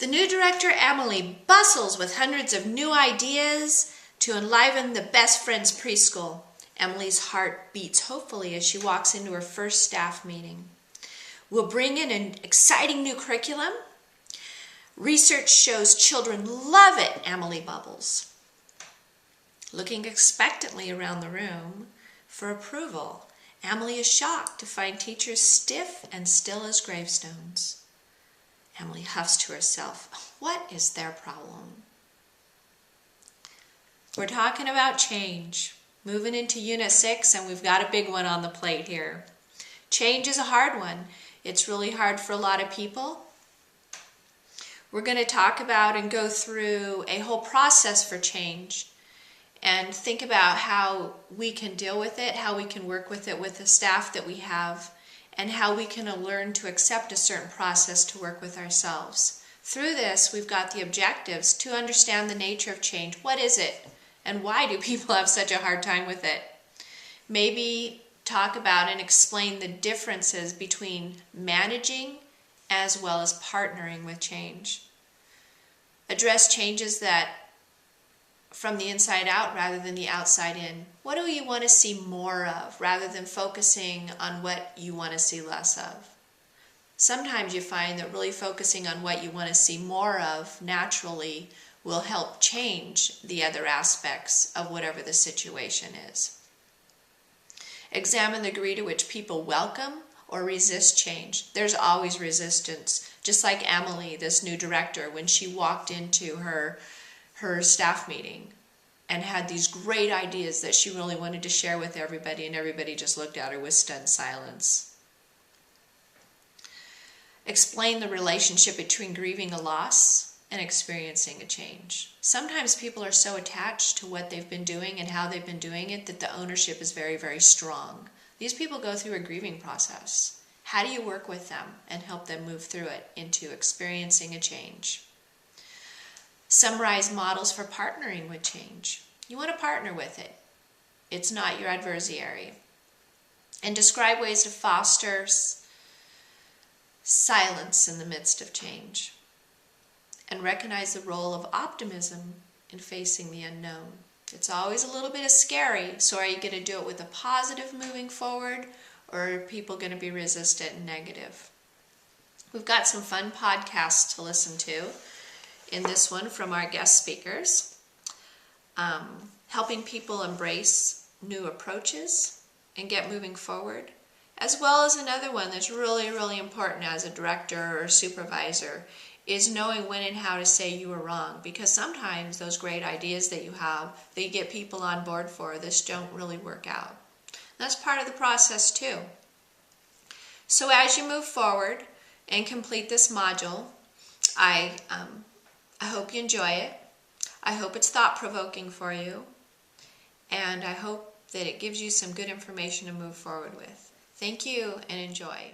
The new director, Emily, bustles with hundreds of new ideas to enliven the Best Friends preschool. Emily's heart beats hopefully as she walks into her first staff meeting. We'll bring in an exciting new curriculum. Research shows children love it, Emily bubbles. Looking expectantly around the room for approval, Emily is shocked to find teachers stiff and still as gravestones. Emily huffs to herself, what is their problem? We're talking about change. Moving into Unit 6, and we've got a big one on the plate here. Change is a hard one. It's really hard for a lot of people. We're going to talk about and go through a whole process for change and think about how we can deal with it, how we can work with it with the staff that we have, and how we can learn to accept a certain process to work with ourselves. Through this, we've got the objectives to understand the nature of change. What is it? And why do people have such a hard time with it? Maybe talk about and explain the differences between managing as well as partnering with change. Address changes that from the inside out rather than the outside in. What do you want to see more of rather than focusing on what you want to see less of? Sometimes you find that really focusing on what you want to see more of naturally will help change the other aspects of whatever the situation is. Examine the degree to which people welcome or resist change. There's always resistance. Just like Emily, this new director, when she walked into her staff meeting and had these great ideas that she really wanted to share with everybody, and everybody just looked at her with stunned silence. Explain the relationship between grieving a loss and experiencing a change. Sometimes people are so attached to what they've been doing and how they've been doing it that the ownership is very, very strong. These people go through a grieving process. How do you work with them and help them move through it into experiencing a change? Summarize models for partnering with change. You want to partner with it. It's not your adversary. And describe ways to foster silence in the midst of change. And recognize the role of optimism in facing the unknown. It's always a little bit scary, so are you going to do it with a positive moving forward, or are people going to be resistant and negative? We've got some fun podcasts to listen to in this one from our guest speakers. Helping people embrace new approaches and get moving forward, as well as another one that's really, really important as a director or a supervisor is knowing when and how to say you were wrong, because sometimes those great ideas that you have, that you get people on board for, this don't really work out. That's part of the process too. So as you move forward and complete this module, I hope you enjoy it. I hope it's thought-provoking for you, and I hope that it gives you some good information to move forward with. Thank you and enjoy.